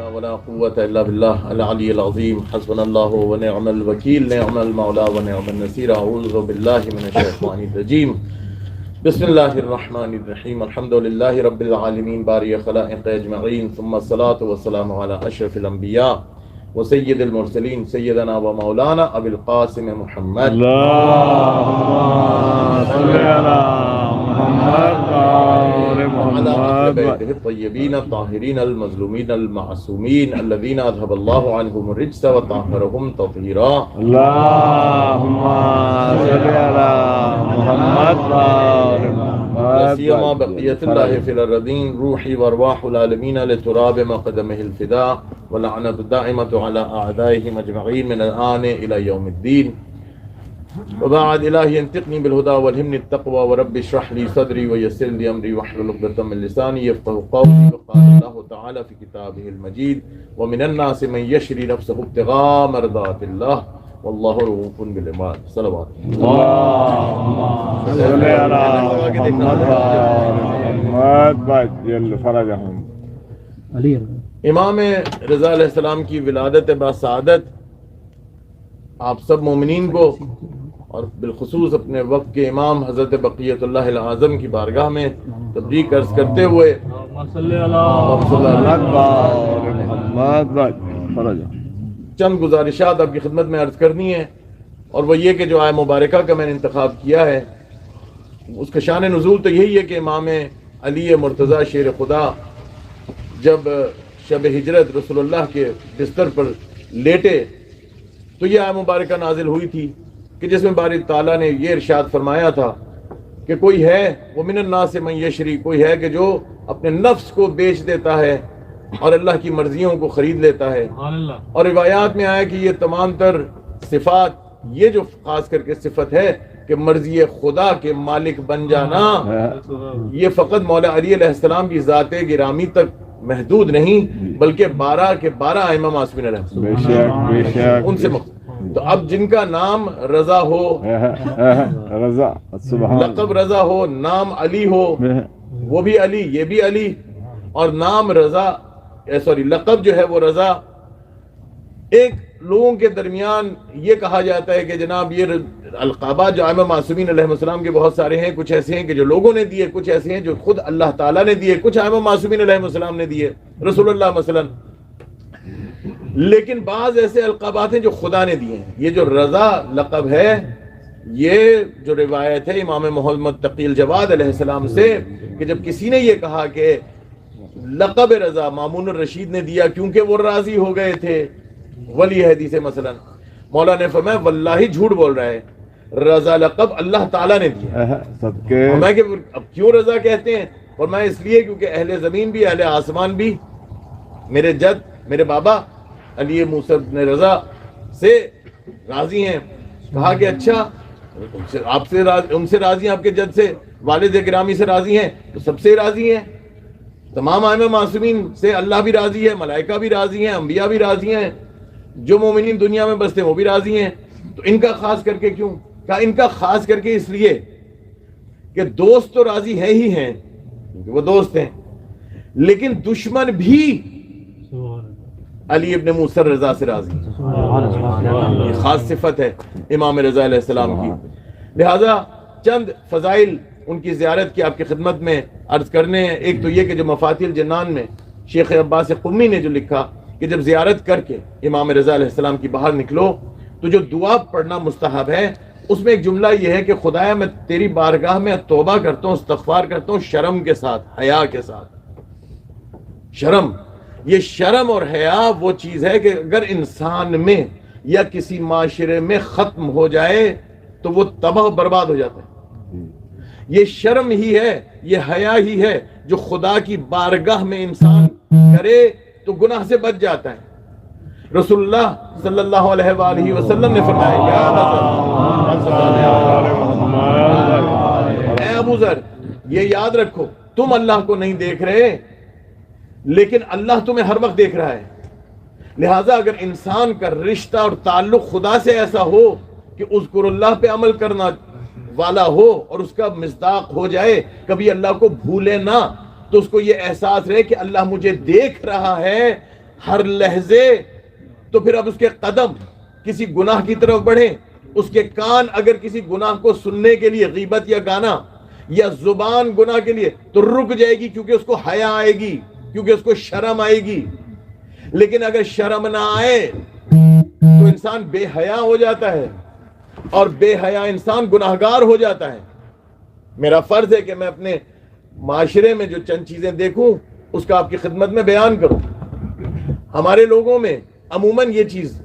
حول ولا قوة إلا بالله العلي العظيم حسبنا الله ونعم الوكيل نعم المولى ونعم النصير أعوذ بالله من الشيطان الرجيم بسم الله الرحمن الرحيم الحمد لله رب العالمين بارئ الخلائق أجمعين ثم الصلاة والسلام على أشرف الأنبياء وسيد المرسلين سيدنا ومولانا أبي القاسم محمد اللهم صل على محمد وعلى أهل بيته الطيبين الطاهرين المظلومين المعصومين الذين أذهب الله عنهم الرجس وطهرهم تطهيرا اللهم صل على محمد لا سيما بقية الله في الأرضين روحي وأرواح العالمين لتراب مقدمه الفداء واللعنة الدائمة على أعدائهم أجمعين من الآن إلى يوم الدين وبعد إلهي انتقني بالهدى والهمني التقوى ورب اشرح لي صدري ويسر لي أمري واحلل عقدة من لساني يفقهوا قولي وقال الله تعالى في كتابه المجيد ومن الناس من يشري نفسه ابتغاء مرضات الله والله رؤوف بالعباد صلوات اللهم صل على محمد وعجل فرجهم. امام رضا علیہ السلام کی ولادت بسعادت آپ سب مومنین کو اور بالخصوص اپنے وقت کے امام حضرت بقیت اللہ العظم کی بارگاہ میں تبریک عرض کرتے ہوئے چند گزارشات آپ کی خدمت میں عرض کرنی ہے، اور وہ یہ کہ جو آیہ مبارکہ کا میں نے انتخاب کیا ہے اس کا شان نزول تو یہی ہے کہ امام علی مرتضیٰ شیر خدا جب شب ہجرت رسول اللہ کے بستر پر لیٹے تو یہ آیہ مبارکہ نازل ہوئی تھی کہ جس میں باری تعالیٰ نے یہ ارشاد فرمایا تھا کہ کوئی ہے وہ من الناس من یشری، کوئی ہے کہ جو اپنے نفس کو بیچ دیتا ہے اور اللہ کی مرضیوں کو خرید لیتا ہے. اور روایات میں آیا کہ یہ تمام تر صفات، یہ جو خاص کر کے صفت ہے کہ مرضی خدا کے مالک بن جانا، یہ فقط مولا علی علیہ السلام کی ذات گرامی تک محدود نہیں بلکہ 12 کے 12 ائمہ معصومین علیہ السلام ان سے تو اب جن کا نام رضا ہو، لقب رضا ہو، نام علی ہو، وہ بھی علی یہ بھی علی، اور نام رضا لقب جو ہے وہ رضا. ایک لوگوں کے درمیان یہ کہا جاتا ہے کہ جناب یہ القابات جو ائمہ معصومین علیہ السلام کے بہت سارے ہیں، کچھ ایسے ہیں کہ جو لوگوں نے دیے، کچھ ایسے ہیں جو خود اللہ تعالیٰ نے دیے، کچھ ائمہ معصومین علیہ السلام نے دیے، رسول اللہ مثلا. لیکن بعض ایسے القابات ہیں جو خدا نے دیے ہیں. یہ جو رضا لقب ہے، یہ جو روایت ہے امام محمد تقی الجواد علیہ السلام سے کہ جب کسی نے یہ کہا کہ لقب رضا مامون الرشید نے دیا کیونکہ وہ راضی ہو گئے تھے، ولی حدیث مثلا، مولا نے فرمایا واللہ جھوٹ بول رہا ہے، رضا لقب اللہ تعالیٰ نے دیا. میں کہ اب کیوں رضا کہتے ہیں؟ اور میں اس لیے کیونکہ اہل زمین بھی اہل آسمان بھی میرے جد میرے بابا علی موسیٰ بن رضا سے راضی ہیں. کہا کہ اچھا آپ سے ان سے راضی ہیں، آپ کے جد سے، والد گرامی سے راضی ہیں، تو سب سے راضی ہیں. تمام ائمہ معصومین سے اللہ بھی راضی ہے، ملائکہ بھی راضی ہیں، انبیاء بھی راضی ہیں، جو مومنین دنیا میں بستے ہیں وہ بھی راضی ہیں. تو ان کا خاص کر کے کیوں؟ کہا ان کا خاص کر کے اس لیے کہ دوست تو راضی ہیں ہی ہیں کیونکہ وہ دوست ہیں، لیکن دشمن بھی علی ابن موسیٰ رضا سے راضی ہیں. یہ خاص صفت ہے امام رضا علیہ السلام کی. لہذا چند فضائل ان کی زیارت کی آپ کی خدمت میں عرض کرنے ہیں. ایک تو یہ کہ جو مفاتیح الجنان میں شیخ عباس قمی نے جو لکھا کہ جب زیارت کر کے امام رضا علیہ السلام کی باہر نکلو تو جو دعا پڑھنا مستحب ہے، اس میں ایک جملہ یہ ہے کہ خدایا میں تیری بارگاہ میں توبہ کرتا ہوں، استغفار کرتا ہوں شرم کے ساتھ، حیا کے ساتھ. شرم، یہ شرم اور حیا وہ چیز ہے کہ اگر انسان میں یا کسی معاشرے میں ختم ہو جائے تو وہ تباہ برباد ہو جاتا ہے. یہ شرم ہی ہے، یہ حیا ہی ہے جو خدا کی بارگاہ میں انسان کرے تو گناہ سے بچ جاتا ہے. رسول اللہ صلی اللہ علیہ وآلہ وسلم نے فرمایا اے ابو ذر یہ یاد رکھو تم اللہ کو نہیں دیکھ رہے لیکن اللہ تمہیں ہر وقت دیکھ رہا ہے. لہٰذا اگر انسان کا رشتہ اور تعلق خدا سے ایسا ہو کہ اذکر اللہ پہ عمل کرنا والا ہو اور اس کا مصداق ہو جائے، کبھی اللہ کو بھولے نہ، تو اس کو یہ احساس رہے کہ اللہ مجھے دیکھ رہا ہے، ہر لہجے، تو پھر اب اس کے قدم کسی گناہ کی طرف بڑھیں، اس کے کان اگر کسی گناہ کو سننے کے لیے، غیبت یا گانا، یا زبان گناہ کے لیے، تو رک جائے گی کیونکہ اس کو حیا آئے گی، کیونکہ اس کو شرم آئے گی۔ لیکن اگر شرم نہ آئے تو انسان بے حیا ہو جاتا ہے، اور بے حیا انسان گناہگار ہو جاتا ہے۔ میرا فرض ہے کہ میں اپنے معاشرے میں جو چند چیزیں دیکھوں اس کا آپ کی خدمت میں بیان کروں۔ ہمارے لوگوں میں عموماً یہ چیز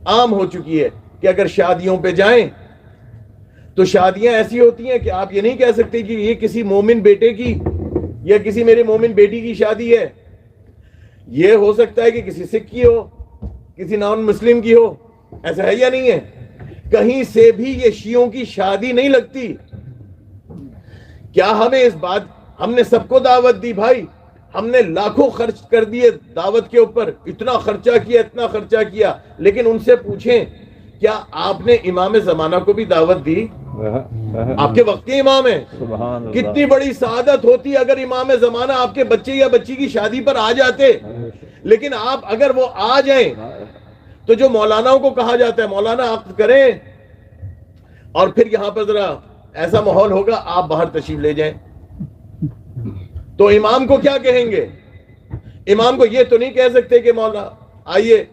عام ہو چکی ہے کہ اگر شادیوں پہ جائیں تو شادیاں ایسی ہوتی ہیں کہ آپ یہ نہیں کہہ سکتے کہ یہ کسی مومن بیٹے کی یا کسی میرے مومن بیٹی کی شادی ہے۔ یہ ہو سکتا ہے کہ کسی سکھ کی ہو، کسی نان مسلم کی ہو، ایسا ہے یا نہیں ہے؟ کہیں سے بھی یہ شیعوں کی شادی نہیں لگتی۔ کیا ہمیں اس بات، ہم نے سب کو دعوت دی بھائی، ہم نے لاکھوں خرچ کر دیے دعوت کے اوپر، اتنا خرچہ کیا، اتنا خرچہ کیا، لیکن ان سے پوچھیں کیا آپ نے امام زمانہ کو بھی دعوت دی؟ آپ کے وقت کے امام ہیں۔ کتنی بڑی سعادت ہوتی اگر امام زمانہ آپ کے بچے یا بچی کی شادی پر آ جاتے، لیکن آپ اگر وہ آ جائیں تو جو مولاناؤں کو کہا جاتا ہے مولانا عقد کریں، اور پھر یہاں پر ذرا ایسا ماحول ہوگا آپ باہر تشریف لے جائیں، تو امام کو کیا کہیں گے؟ امام کو یہ تو نہیں کہہ سکتے کہ مولانا آئیے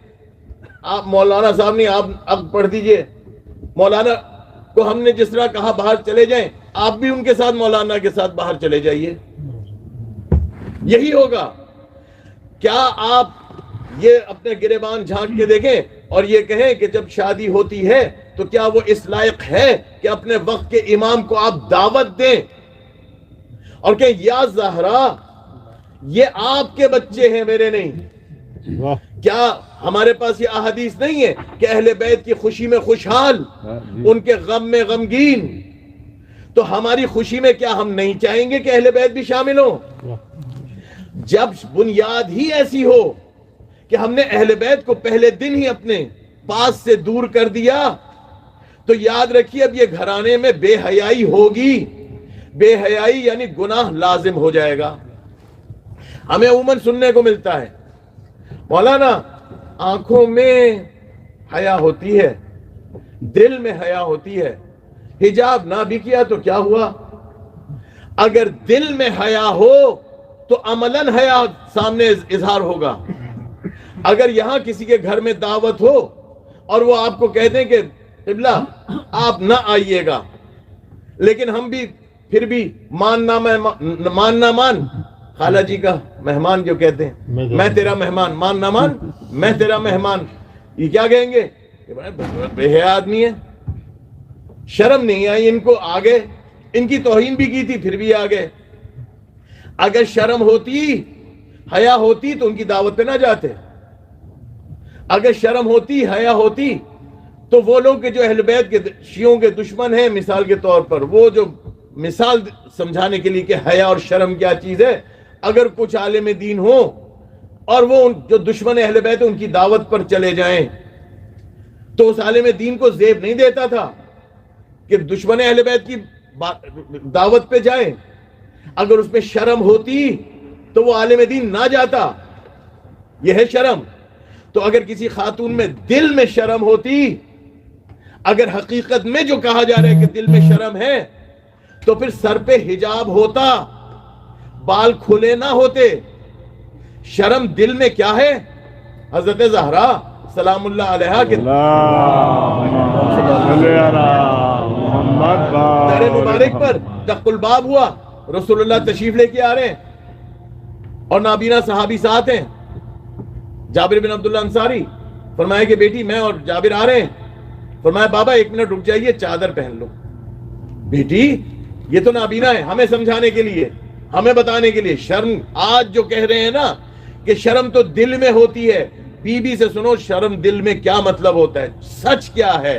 آپ مولانا صاحب نہیں، آپ عقد پڑھ دیجئے۔ مولانا کو ہم نے جس طرح کہا باہر چلے جائیں، آپ بھی ان کے ساتھ مولانا کے ساتھ باہر چلے جائیے، یہی ہوگا۔ کیا آپ یہ اپنے گریبان جھانک کے دیکھیں اور یہ کہیں کہ جب شادی ہوتی ہے تو کیا وہ اس لائق ہے کہ اپنے وقت کے امام کو آپ دعوت دیں اور کہ یا زہرا یہ آپ کے بچے ہیں، میرے نہیں؟ کیا ہمارے پاس یہ احادیث نہیں ہے کہ اہل بیت کی خوشی میں خوشحال، ان کے غم میں غمگین؟ تو ہماری خوشی میں کیا ہم نہیں چاہیں گے کہ اہل بیت بھی شامل ہوں؟ جب بنیاد ہی ایسی ہو کہ ہم نے اہل بیت کو پہلے دن ہی اپنے پاس سے دور کر دیا، تو یاد رکھیے اب یہ گھرانے میں بے حیائی ہوگی۔ بے حیائی یعنی گناہ لازم ہو جائے گا۔ ہمیں عموماً سننے کو ملتا ہے مولانا آنکھوں میں حیا ہوتی ہے، دل میں حیا ہوتی ہے، حجاب نہ بھی کیا تو کیا ہوا؟ اگر دل میں حیا ہو تو عملاً حیا سامنے اظہار ہوگا۔ اگر یہاں کسی کے گھر میں دعوت ہو اور وہ آپ کو کہہ دیں کہ قبلہ آپ نہ آئیے گا، لیکن ہم بھی پھر بھی مان نہ مان، خالہ جی کا مہمان جو کہتے ہیں، میں تیرا مہمان، مان نہ مان میں تیرا مہمان، یہ کیا کہیں گے کہ بے حیا آدمی ہے، شرم نہیں آئی ان کو، آگے ان کی توہین بھی کی تھی پھر بھی آگے۔ اگر شرم ہوتی، حیا ہوتی تو ان کی دعوت پہ نہ جاتے۔ اگر شرم ہوتی، حیا ہوتی تو وہ لوگ کہ جو اہل بیت کے شیعوں کے دشمن ہیں، مثال کے طور پر وہ جو مثال سمجھانے کے لیے کہ حیا اور شرم کیا چیز ہے، اگر کچھ عالم دین ہو اور وہ جو دشمن اہل بیت ان کی دعوت پر چلے جائیں تو اس عالم دین کو زیب نہیں دیتا تھا کہ دشمن اہل بیت کی دعوت پہ جائیں۔ اگر اس میں شرم ہوتی تو وہ عالم دین نہ جاتا، یہ ہے شرم۔ تو اگر کسی خاتون میں دل میں شرم ہوتی، اگر حقیقت میں جو کہا جا رہا ہے کہ دل میں شرم ہے، تو پھر سر پہ حجاب ہوتا، بال کھلے نہ ہوتے۔ شرم دل میں کیا ہے؟ حضرت زہرا سلام اللہ علیہا کے در مبارک پر دق الباب ہوا، رسول اللہ تشریف لے کے آ رہے ہیں اور نابینا صحابی ساتھ ہیں، جابر بن عبداللہ انصاری۔ فرمایا کہ بیٹی میں اور جابر آ رہے ہیں۔ فرمایا بابا ایک منٹ رک جائیے، چادر پہن لو۔ بیٹی یہ تو نابینا ہے، ہمیں سمجھانے کے لیے، ہمیں بتانے کے لیے۔ شرم آج جو کہہ رہے ہیں نا کہ شرم تو دل میں ہوتی ہے، بی بی سے سنو شرم دل میں کیا مطلب ہوتا ہے، سچ کیا ہے۔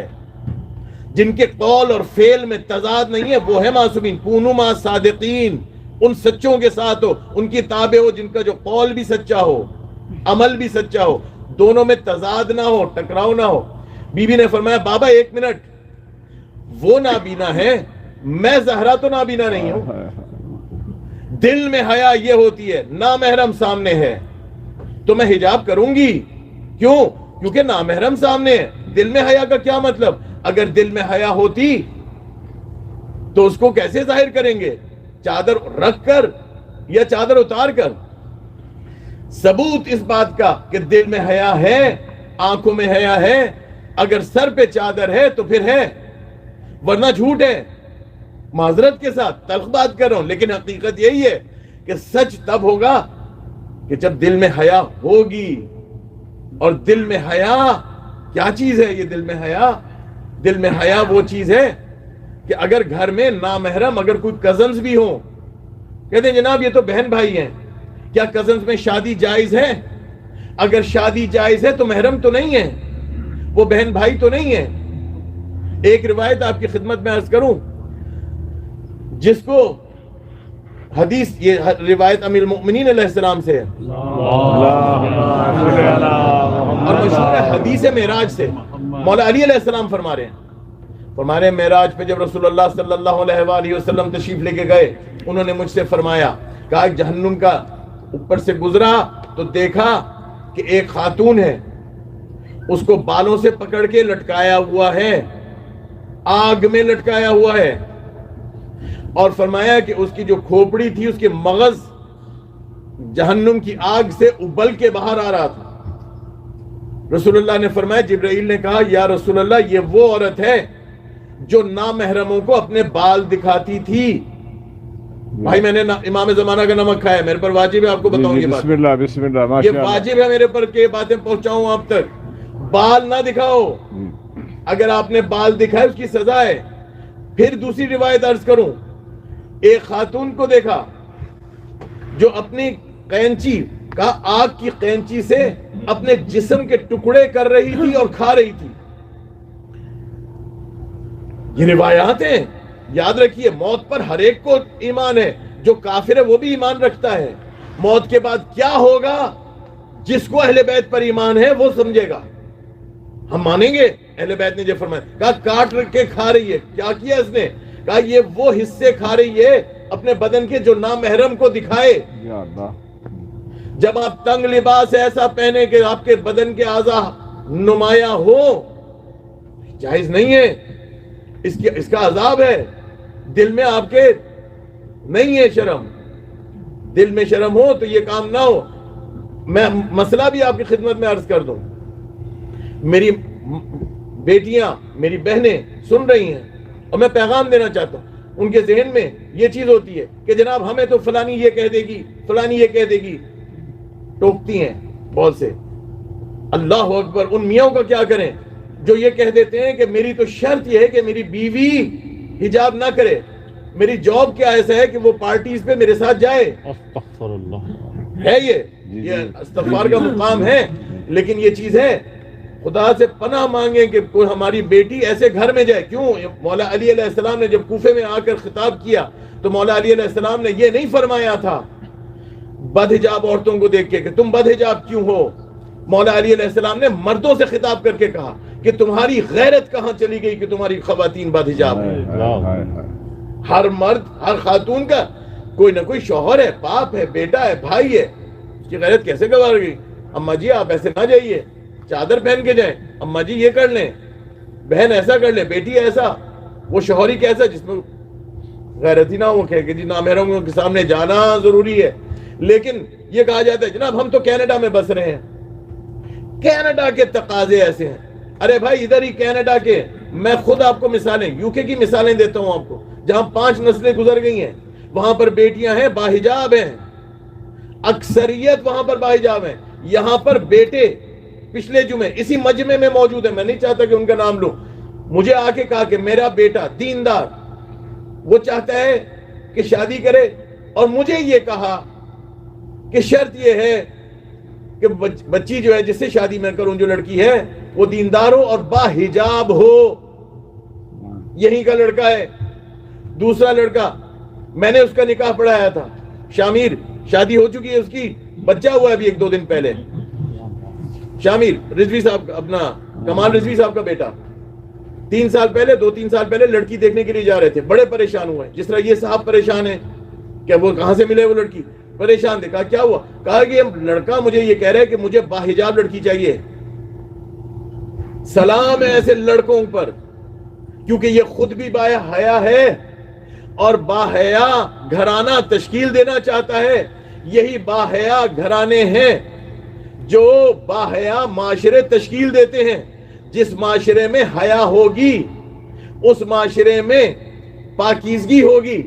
جن کے قول اور فعل میں تضاد نہیں ہے وہ ہے معصومین۔ کونوا مع صادقین، ان سچوں کے ساتھ ہو، ان کی تابع ہو جن کا جو قول بھی سچا ہو، عمل بھی سچا ہو، دونوں میں تضاد نہ ہو، ٹکراؤ نہ ہو۔ بی بی نے فرمایا بابا ایک منٹ، وہ نابینا ہے، میں زہرا تو نابینا نہیں ہوں۔ دل میں حیا یہ ہوتی ہے، نامحرم سامنے ہے، تو میں حجاب کروں گی. کیوں؟ کیونکہ نامحرم سامنے ہے. دل میں حیا کا کیا مطلب؟ اگر دل میں حیا ہوتی تو اس کو کیسے ظاہر کریں گے؟ چادر رکھ کر یا چادر اتار کر؟ ثبوت اس بات کا کہ دل میں حیا ہے، آنکھوں میں حیا ہے، اگر سر پہ چادر ہے تو پھر ہے، ورنہ جھوٹ ہے. معذرت کے ساتھ تلخ بات کر رہا ہوں، لیکن حقیقت یہی ہے کہ سچ تب ہوگا کہ جب دل میں حیا ہوگی. اور دل میں حیا کیا چیز ہے؟ یہ دل میں حیا، دل میں حیا وہ چیز ہے کہ اگر گھر میں نامحرم اگر کوئی کزنز بھی ہوں، کہتے ہیں جناب یہ تو بہن بھائی ہیں، کیا کزنز میں شادی جائز ہے؟ اگر شادی جائز ہے تو محرم تو نہیں ہے، وہ بہن بھائی تو نہیں ہے. ایک روایت آپ کی خدمت میں عرض کروں، جس کو حدیث، یہ روایت امیر المؤمنین علیہ السلام سے ہے اور مشہور ہے حدیث معراج سے. مولا علی علیہ السلام فرما رہے ہیں، فرما رہے ہیں معراج پہ جب رسول اللہ صلی اللہ علیہ وآلہ وسلم تشریف لے کے گئے، انہوں نے مجھ سے فرمایا، کہا جہنم کا اوپر سے گزرا تو دیکھا کہ ایک خاتون ہے، اس کو بالوں سے پکڑ کے لٹکایا ہوا ہے، آگ میں لٹکایا ہوا ہے، اور فرمایا کہ اس کی جو کھوپڑی تھی، اس کے مغز جہنم کی آگ سے ابل کے باہر آ رہا تھا. رسول اللہ نے فرمایا، جبرائیل نے کہا یا رسول اللہ یہ وہ عورت ہے جو نامحرموں کو اپنے بال دکھاتی تھی. بھائی میں نے امام زمانہ کا نمک کھایا، میرے پر واجب ہے آپ کو بتاؤں یہ بات. بسم اللہ بسم اللہ، یہ ماشاءاللہ. واجب ہے میرے پر کہ یہ باتیں پہنچاؤں آپ تک. بال نہ دکھاؤ، اگر آپ نے بال دکھائے اس کی سزا ہے. پھر دوسری روایت عرض کروں، ایک خاتون کو دیکھا جو اپنی قینچی کا، آگ کی قینچی سے اپنے جسم کے ٹکڑے کر رہی تھی اور کھا رہی تھی. یہ روایات ہیں. یاد رکھیے موت پر ہر ایک کو ایمان ہے، جو کافر ہے وہ بھی ایمان رکھتا ہے. موت کے بعد کیا ہوگا جس کو اہل بیت پر ایمان ہے وہ سمجھے گا. ہم مانیں گے اہل بیت نے جو فرمایا، کہا کاٹ رکھ کے کھا رہی ہے. کیا کیا اس نے؟ کہا یہ وہ حصے کھا رہی ہے اپنے بدن کے جو نامحرم کو دکھائے. یا اللہ. جب آپ تنگ لباس ایسا پہنے کہ آپ کے بدن کے اعضاء نمایاں ہو، جائز نہیں ہے. اس کا عذاب ہے. دل میں آپ کے نہیں ہے شرم، دل میں شرم ہو تو یہ کام نہ ہو. میں مسئلہ بھی آپ کی خدمت میں عرض کر دوں. میری بیٹیاں، میری بہنیں سن رہی ہیں اور میں پیغام دینا چاہتا ہوں. ان کے ذہن میں یہ چیز ہوتی ہے کہ جناب ہمیں تو فلانی یہ کہہ دے گی، فلانی یہ کہہ دے گی. ٹوکتی ہیں بہت سے. اللہ اکبر. ان میاں کا کیا کریں جو یہ کہہ دیتے ہیں کہ میری تو شرط یہ ہے کہ میری بیوی حجاب نہ کرے. میری جاب کیا ایسا ہے کہ وہ پارٹیز پہ میرے ساتھ جائے. استغفر اللہ. ہے یہ استغفار کا مقام ہے، لیکن یہ چیز ہے. خدا سے پناہ مانگیں کہ کوئی ہماری بیٹی ایسے گھر میں جائے. کیوں؟ مولا علی علیہ السلام نے جب کوفے میں آ کر خطاب کیا تو مولا علی علیہ السلام نے یہ نہیں فرمایا تھا بد حجاب عورتوں کو دیکھ کے کہ تم بد حجاب کیوں ہو. مولا علی علیہ السلام نے مردوں سے خطاب کر کے کہا کہ تمہاری غیرت کہاں چلی گئی کہ تمہاری خواتین بد حجاب ہیں. ہر مرد، ہر خاتون کا کوئی نہ کوئی شوہر ہے، باپ ہے، بیٹا ہے، بھائی ہے. اس کی غیرت کیسے گوار گئی؟ اماں جی آپ ایسے نہ جائیے، چادر پہن کے جائیں. اماں جی یہ کر لیں، بہن ایسا کر لیں، بیٹی ایسا. وہ شوہر ہی کیسا جس میں غیرت ہی نہ ہو کہ جی نامحرموں کے سامنے جانا ضروری ہے. لیکن یہ کہا جاتا ہے جناب ہم تو کینیڈا میں بس رہے ہیں، کینیڈا کے تقاضے ایسے ہیں. ارے بھائی ادھر ہی کینیڈا کے، میں خود آپ کو مثالیں یو کے کی مثالیں دیتا ہوں آپ کو، جہاں 5 نسلیں گزر گئی ہیں. وہاں پر بیٹیاں ہیں باحجاب ہیں، اکثریت وہاں پر باحجاب ہیں. یہاں پر بیٹے پچھلے جمعے اسی مجمع میں موجود ہیں، میں نہیں چاہتا کہ ان کا نام لوں، مجھے آ کے کہا کہ میرا بیٹا دیندار، وہ چاہتا ہے کہ شادی کرے، اور مجھے یہ کہا کہ شرط یہ ہے کہ بچی جو ہے جس سے شادی میں کروں، جو لڑکی ہے وہ دیندار ہو اور باحجاب ہو. یہی کا لڑکا ہے. دوسرا لڑکا میں نے اس کا نکاح پڑھایا تھا، شامیر، شادی ہو چکی ہے اس کی، بچہ ہوا ہے ابھی 1-2 دن پہلے. شامیر رضوی صاحب کا، اپنا کمال رضوی صاحب کا بیٹا، 2-3 سال پہلے لڑکی دیکھنے کے لیے جا رہے تھے. بڑے پریشان ہوئے، جس طرح یہ صاحب پریشان ہیں کہ وہ کہاں سے ملے وہ لڑکی. پریشان تھے. کہا کیا ہوا؟ کہا کہ یہ لڑکا مجھے یہ کہہ رہا ہے کہ مجھے باحجاب لڑکی چاہیے. سلام ہے ایسے لڑکوں پر، کیونکہ یہ خود بھی با حیا ہے اور با حیا گھرانہ تشکیل دینا چاہتا ہے. یہی با حیا گھرانے ہیں جو با حیا معاشرے تشکیل دیتے ہیں. جس معاشرے میں حیا ہوگی، اس معاشرے میں پاکیزگی ہوگی،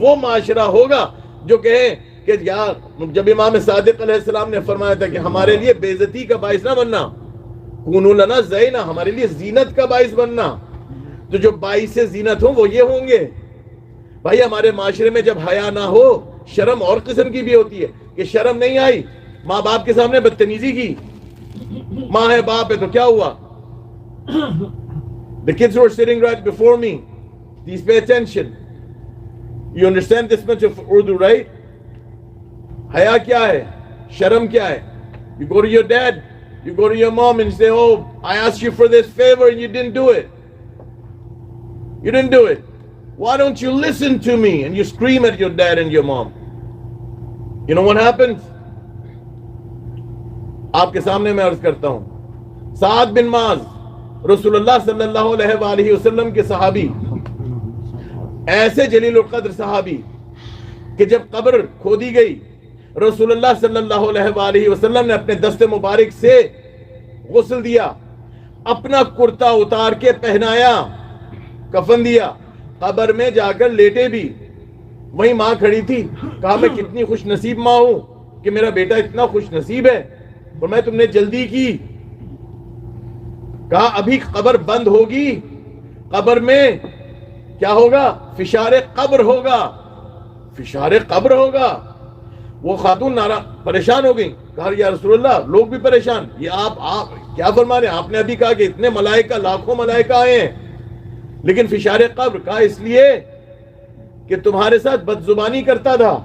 وہ معاشرہ ہوگا جو کہے کہ یار، جب امام صادق علیہ السلام نے فرمایا تھا کہ ہمارے لیے بے عزتی کا باعث نہ بننا، کونوا لنا زینا، ہمارے لیے زینت کا باعث بننا، تو جو باعث زینت ہوں وہ یہ ہوں گے. بھائی ہمارے معاشرے میں جب حیا نہ ہو، شرم اور قسم کی بھی ہوتی ہے کہ شرم نہیں آئی، ماں باپ کے سامنے بدتمیزی کی. ماں ہے باپ ہے تو کیا ہوا؟ The kids who are sitting right before me, please pay attention. You understand this much of Urdu, right? حیا کیا ہے؟ شرم کیا ہے؟ You go to your dad, you go to your mom and say, oh, I asked you for this favor and you didn't do it. You didn't do it. Why don't you listen to me? And you scream at your dad and your mom. You know what happens? آپ کے سامنے میں عرض کرتا ہوں، سعد بن معاذ رسول اللہ صلی اللہ علیہ وآلہ وسلم کے صحابی، ایسے جلیل القدر صحابی کہ جب قبر کھودی گئی، رسول اللہ صلی اللہ علیہ وآلہ وسلم نے اپنے دست مبارک سے غسل دیا، اپنا کرتا اتار کے پہنایا، کفن دیا، قبر میں جا کر لیٹے بھی. وہیں ماں کھڑی تھی. کہا میں کتنی خوش نصیب ماں ہوں کہ میرا بیٹا اتنا خوش نصیب ہے، اور میں تم نے جلدی کی. کہا ابھی قبر بند ہوگی، قبر میں کیا ہوگا؟ فشار قبر ہوگا، فشار قبر ہوگا. وہ خاتون پریشان ہو گئی. کہا یا رسول اللہ، لوگ بھی پریشان، یہ آپ کیا فرما رہے ہیں؟ آپ نے ابھی کہا کہ اتنے ملائکہ، لاکھوں ملائکہ آئے ہیں، لیکن فشار قبر. کہا اس لیے کہ تمہارے ساتھ بد زبانی کرتا تھا،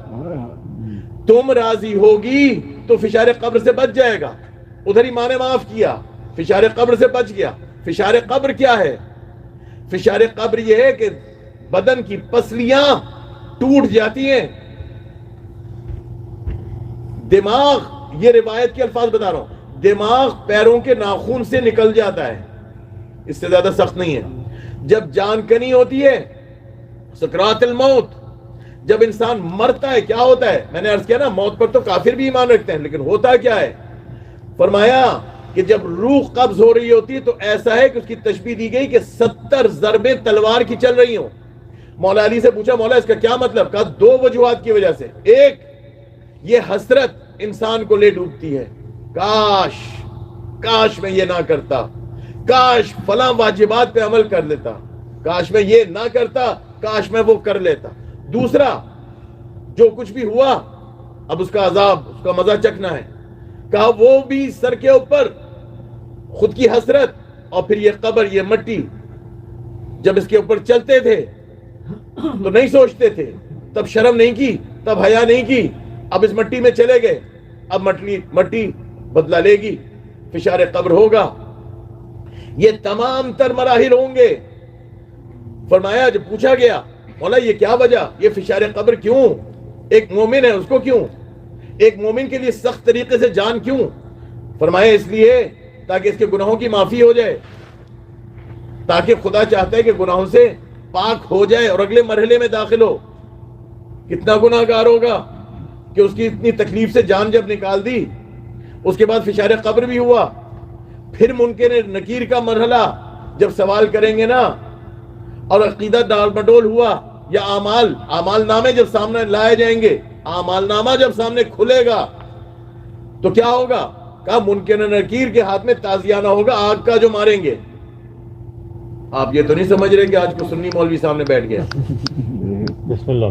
تم راضی ہوگی تو فشار قبر سے بچ جائے گا. ادھر ہی ماں نے معاف کیا، فشار قبر سے بچ گیا. فشار قبر کیا ہے؟ فشار قبر یہ ہے کہ بدن کی پسلیاں ٹوٹ جاتی ہیں. دماغ، یہ روایت کے الفاظ بتا رہا ہوں، دماغ پیروں کے ناخن سے نکل جاتا ہے. اس سے زیادہ سخت نہیں ہے. جب جان کنی ہوتی ہے، سکرات الموت، جب انسان مرتا ہے، کیا ہوتا ہے؟ میں نے عرض کیا نا، موت پر تو کافر بھی ایمان رکھتے ہیں، لیکن ہوتا کیا ہے؟ فرمایا کہ جب روح قبض ہو رہی ہوتی ہے تو ایسا ہے کہ اس کی تشبیہ دی گئی کہ 70 ضربیں تلوار کی چل رہی ہوں. مولا علی سے پوچھا مولا اس کا کیا مطلب؟ کہا 2 وجوہات کی وجہ سے. ایک، یہ حسرت انسان کو لے ڈوبتی ہے، کاش میں یہ نہ کرتا، کاش فلاں واجبات پہ عمل کر لیتا، کاش میں یہ نہ کرتا، کاش میں وہ کر لیتا. دوسرا، جو کچھ بھی ہوا اب اس کا عذاب، اس کا مزہ چکھنا ہے. کہا وہ بھی سر کے اوپر خود کی حسرت، اور پھر یہ قبر، یہ مٹی، جب اس کے اوپر چلتے تھے تو نہیں سوچتے تھے، تب شرم نہیں کی، تب حیا نہیں کی. اب اس مٹی میں چلے گئے، اب مٹی بدلہ لے گی، فشار قبر ہوگا. یہ تمام تر مراحل ہوں گے. فرمایا جب پوچھا گیا مولا یہ کیا وجہ، یہ فشار قبر کیوں؟ ایک مومن ہے اس کو کیوں؟ ایک مومن کے لیے سخت طریقے سے جان کیوں؟ فرمایا اس لیے تاکہ اس کے گناہوں کی معافی ہو جائے، تاکہ خدا چاہتا ہے کہ گناہوں سے پاک ہو جائے اور اگلے مرحلے میں داخل ہو. کتنا گناہ گار ہوگا کہ اس کی اتنی تکلیف سے جان جب نکال دی، اس کے بعد فشار قبر بھی ہوا. پھر منکر نکیر کا مرحلہ، جب سوال کریں گے نا، اور عقیدہ ڈال مڈول ہوا، یا اعمال نامے جب سامنے لائے جائیں گے، اعمال نامہ جب سامنے کھلے گا تو کیا ہوگا؟ کہا منکر نکیر کے ہاتھ میں تازیانہ ہوگا آگ کا جو ماریں گے. آپ یہ تو نہیں سمجھ رہے کہ آج کو سنی مولوی سامنے بیٹھ گیا، بسم اللہ.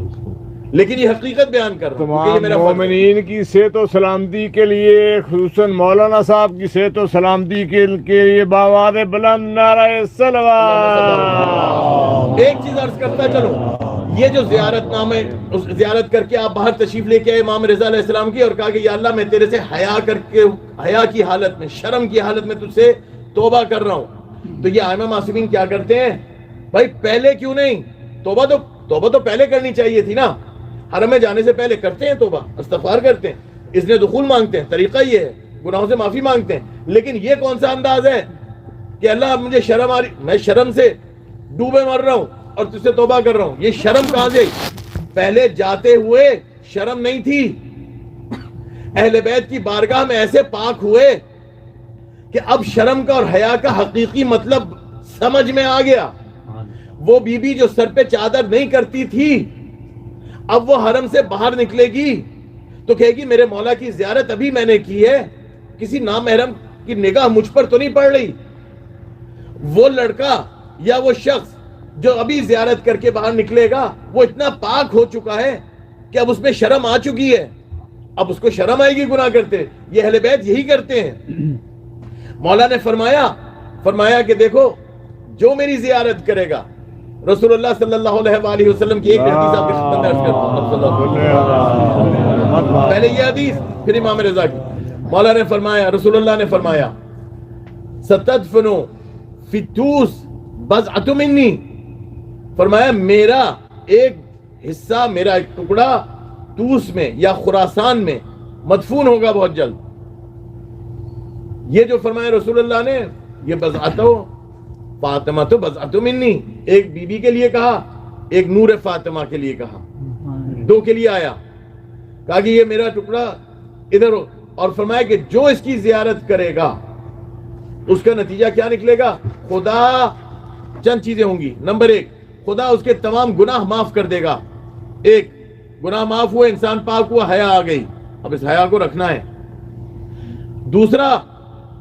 لیکن یہ حقیقت بیان کر رہا ہوں. تمام مومنین کی صحت و سلامتی کے لیے، خصوصاً مولانا صاحب کی صحت و سلامتی کے لیے باواد بلند نعرہ صلوات. ایک چیز عرض کرتا چلو، یہ جو زیارت نامے زیارت کر کے آپ باہر تشریف لے کے آئے امام رضا علیہ السلام کی، اور کہا کہ یا اللہ میں تیرے سے حیا کی حالت میں، شرم کی حالت میں تجھ سے توبہ کر رہا ہوں. تو یہ ائمہ معصومین کیا کرتے ہیں؟ بھائی پہلے کیوں نہیں؟ توبہ تو پہلے کرنی چاہیے تھی نا. حرم میں جانے سے پہلے کرتے ہیں توبہ، استغفار کرتے ہیں، اس نے دخول مانگتے ہیں، طریقہ یہ ہے، گناہوں سے معافی مانگتے ہیں. لیکن یہ کون سا انداز ہے کہ اللہ مجھے شرم آ رہی، میں شرم سے ڈوبے مر رہا ہوں اور تجھ سے توبہ کر رہا ہوں. یہ شرم کہاں سے؟ پہلے جاتے ہوئے شرم نہیں تھی. اہل بیت کی بارگاہ میں ایسے پاک ہوئے کہ اب شرم کا اور حیا کا حقیقی مطلب سمجھ میں آ گیا. وہ بی بی جو سر پہ چادر نہیں کرتی تھی، اب وہ حرم سے باہر نکلے گی تو کہے گی میرے مولا کی زیارت ابھی میں نے کی ہے، کسی نامحرم کی نگاہ مجھ پر تو نہیں پڑ رہی. وہ لڑکا یا وہ شخص جو ابھی زیارت کر کے باہر نکلے گا وہ اتنا پاک ہو چکا ہے کہ اب اس میں شرم آ چکی ہے، اب اس کو شرم آئے گی گناہ کرتے. یہ اہل بیت یہی کرتے ہیں. مولا نے فرمایا کہ دیکھو جو میری زیارت کرے گا، رسول اللہ صلی اللہ علیہ وآلہ وسلم کی ایک حدیث آپ کی خدمت میں عرض کرتا ہوں. پہلے یہ حدیث پھر امام رضا کی. مولا نے فرمایا، رسول اللہ نے فرمایا ستدفنو فی الطوس بضعۃ منی، فرمایا میرا ایک حصہ، میرا ایک ٹکڑا طوس میں یا خراسان میں مدفون ہوگا بہت جلد. یہ جو فرمایا رسول اللہ نے، یہ بضعۃ فاطمہ تو بضعۃ منی، ایک بی بی کے لیے کہا، ایک نور فاطمہ کے لیے کہا، دو کے لیے آیا. کہا کہ یہ میرا ٹکڑا ادھر ہو، اور فرمایا کہ جو اس کی زیارت کرے گا اس کا نتیجہ کیا نکلے گا؟ خدا چند چیزیں ہوں گی. نمبر ایک، خدا اس کے تمام گناہ معاف کر دے گا. ایک، گناہ معاف ہوئے، انسان پاک ہوا، حیا آ گئی، اب اس حیا کو رکھنا ہے. دوسرا،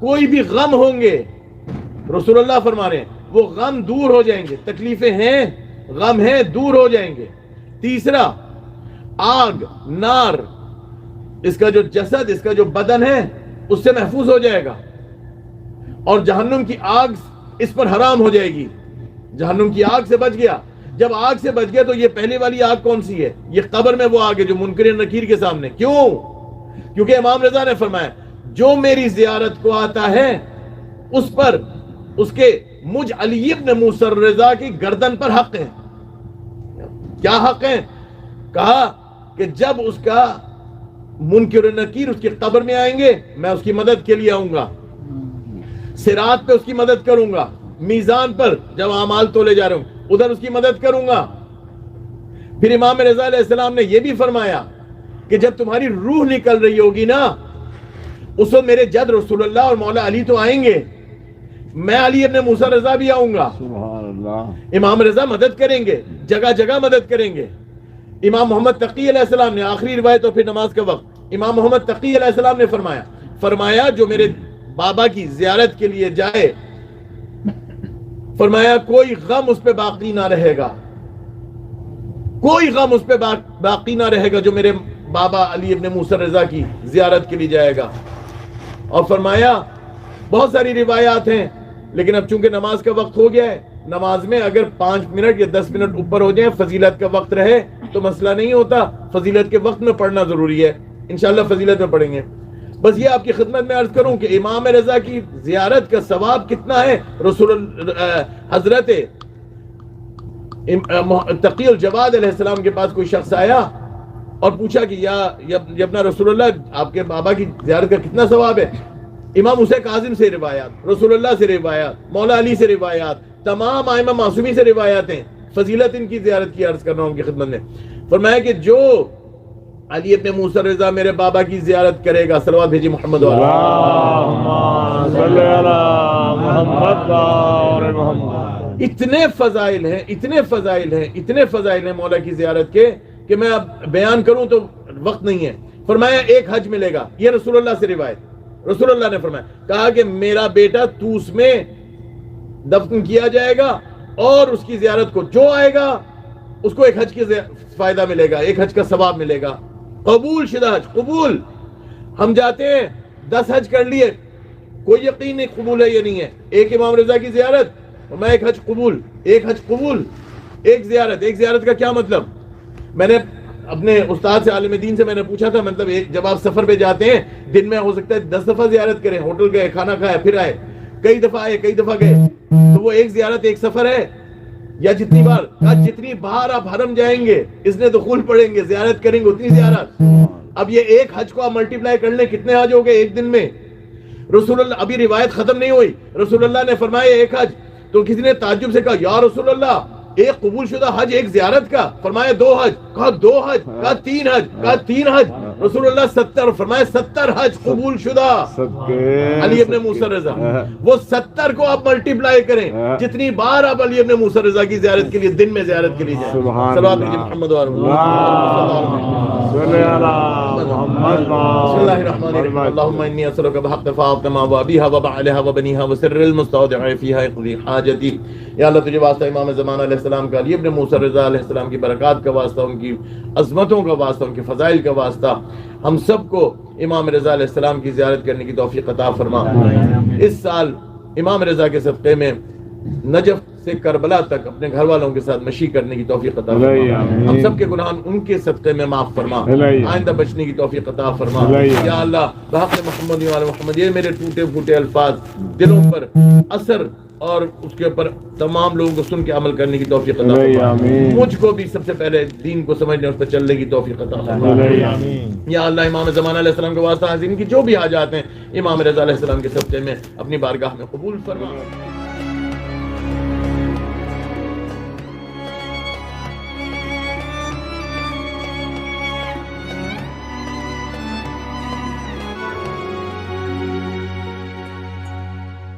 کوئی بھی غم ہوں گے، رسول اللہ فرما رہے ہیں وہ غم دور ہو جائیں گے. تکلیفیں ہیں، غم ہیں، دور ہو جائیں گے. تیسرا، آگ، نار، اس کا جو جسد، اس کا جو بدن ہے اس سے محفوظ ہو جائے گا، اور جہنم کی آگ اس پر حرام ہو جائے گی. جہنم کی آگ سے بچ گیا. جب آگ سے بچ گیا تو یہ پہلی والی آگ کون سی ہے؟ یہ قبر میں وہ آگ ہے جو منکر نکیر کے سامنے. کیوں؟ کیونکہ امام رضا نے فرمایا جو میری زیارت کو آتا ہے اس پر اس کے مجھ علی ابن موسیٰ رضا کی گردن پر حق ہے. کیا حق ہے؟ کہا کہ جب اس کا منکر نکیر اس کی قبر میں آئیں گے میں اس کی مدد کے لیے آؤں گا، صراط پہ اس کی مدد کروں گا، میزان پر جب اعمال تولے جا رہے ہوں ادھر اس کی مدد کروں گا. پھر امام رضا علیہ السلام نے یہ بھی فرمایا کہ جب تمہاری روح نکل رہی ہوگی نا اس وقت میرے جد رسول اللہ اور مولا علی تو آئیں گے، میں علی ابن موسیٰ رضا بھی آؤں گا. سبحان اللہ. امام رضا مدد کریں گے، جگہ جگہ مدد کریں گے. امام محمد تقی علیہ السلام نے، آخری روایت اور پھر نماز کا وقت، امام محمد تقی علیہ السلام نے فرمایا جو میرے بابا کی زیارت کے لیے جائے، فرمایا کوئی غم اس پہ باقی نہ رہے گا، کوئی غم اس پہ باقی نہ رہے گا جو میرے بابا علی ابن موسیٰ رضا کی زیارت کے لیے جائے گا. اور فرمایا بہت ساری روایات ہیں لیکن اب چونکہ نماز کا وقت ہو گیا ہے، نماز میں اگر 5 منٹ یا 10 منٹ اوپر ہو جائیں، فضیلت کا وقت رہے تو مسئلہ نہیں ہوتا، فضیلت کے وقت میں پڑھنا ضروری ہے. انشاءاللہ فضیلت میں پڑھیں گے. بس یہ آپ کی خدمت میں عرض کروں کہ امام رضا کی زیارت کا ثواب کتنا ہے. حضرت تقی الجواد علیہ السلام کے پاس کوئی شخص آیا اور پوچھا کہ یا اپنا رسول اللہ آپ کے بابا کی زیارت کا کتنا ثواب ہے. امام حسین کاظم سے روایات، رسول اللہ سے روایات، مولا علی سے روایات، تمام ائمہ معصومین سے روایات ہیں. فضیلت ان کی زیارت کی عرض کر رہا ہوں ان کی خدمت میں. فرمایا کہ جو علی ابن موسیٰ رضا میرے بابا کی زیارت کرے گا، صلوات بھیجی محمد اللہم صلی علی محمد اور محمد. اتنے فضائل ہیں، اتنے فضائل ہیں، اتنے فضائل ہیں مولا کی زیارت کے کہ میں اب بیان کروں تو وقت نہیں ہے. فرمایا ایک حج ملے گا، یہ رسول اللہ سے روایت. رسول اللہ نے فرمایا، کہا کہ میرا بیٹا طوس میں دفن کیا جائے گا اور اس کی زیارت کو جو آئے گا اس کو ایک حج کی فائدہ ملے گا، ایک حج کا ثواب ملے گا. قبول شدہ حج، قبول. ہم جاتے ہیں 10 حج کر لیے، کوئی یقین نہیں قبول ہے یا نہیں ہے. ایک امام رضا کی زیارت اور میں ایک حج قبول، ایک حج قبول، ایک زیارت کا کیا مطلب؟ میں نے اپنے استاد سے، عالم دین سے میں نے پوچھا تھا، مطلب جب آپ سفر پہ جاتے ہیں دن میں ہو سکتا ہے 10 دفعہ زیارت کریں، ہوٹل گئے، کھانا کھایا، پھر آئے، کئی دفعہ آئے، کئی دفعہ گئے، تو وہ ایک زیارت ایک سفر ہے. یا جتنی بار آپ حرم جائیں گے اس نے دخول پڑھیں گے، زیارت کریں گے اتنی زیارت. اب یہ ایک حج کو آپ ملٹیپلائی کر لیں کتنے حج ہو گئے ایک دن میں. رسول اللہ، ابھی روایت ختم نہیں ہوئی، رسول اللہ نے فرمایا ایک حج. تو کسی نے تعجب سے کہا یا رسول اللہ ایک قبول شدہ حج ایک زیارت کا؟ فرمایا 2 حج. کہا 2 حج، کہا 3 حج، کہا 3 حج. رسول اللہ 70، فرمایا 70 حج قبول شدہ. علی ابن موسیٰ رضا، وہ 70 کو آپ ملٹیپلائی کریں، جتنی بار آپ علی ابن موسیٰ رضا کی زیارت کے لیے دن میں زیارت کے لیے جائیں. صلوات محمد بسم اللہ الرحمن الرحیم. اللهم انی اسألک بحق فاطمہ وابیہا وبعلہا وبنیہا وسر المستودع فیہا اقضی حاجتی. یا اللہ تجھے واسطہ امام زمانہ علیہ السلام کا، علی ابن موسیٰ رضا علیہ السلام کی برکات کا واسطہ، ان کی عظمتوں کا واسطہ، ان کے فضائل کا واسطہ، ہم سب کو امام رضا علیہ السلام کی زیارت کرنے کی توفیق عطا فرما. اس سال امام رضا کے صدقے میں نجف سے کربلا تک اپنے گھر والوں کے ساتھ مشی کرنے کی توفیق عطا فرما. ہم سب کے گناہ ان کے صدقے میں معاف فرما، آئندہ بچنے کی توفیق عطا فرما. یا اللہ بحق محمد و آل محمد، یہ میرے ٹوٹے پھوٹے الفاظ دلوں پر اثر اور اس کے اوپر تمام لوگوں کو سن کے عمل کرنے کی توفیق عطا فرما. مجھ کو بھی سب سے پہلے دین کو سمجھنے اور اس پر چلنے کی توفیق عطا فرما. یا اللہ امام زمانہ علیہ السلام کے واسطہ ان کی جو بھی حاجات ہیں امام رضا علیہ السلام کے صدقے میں اپنی بارگاہ میں قبول فرما.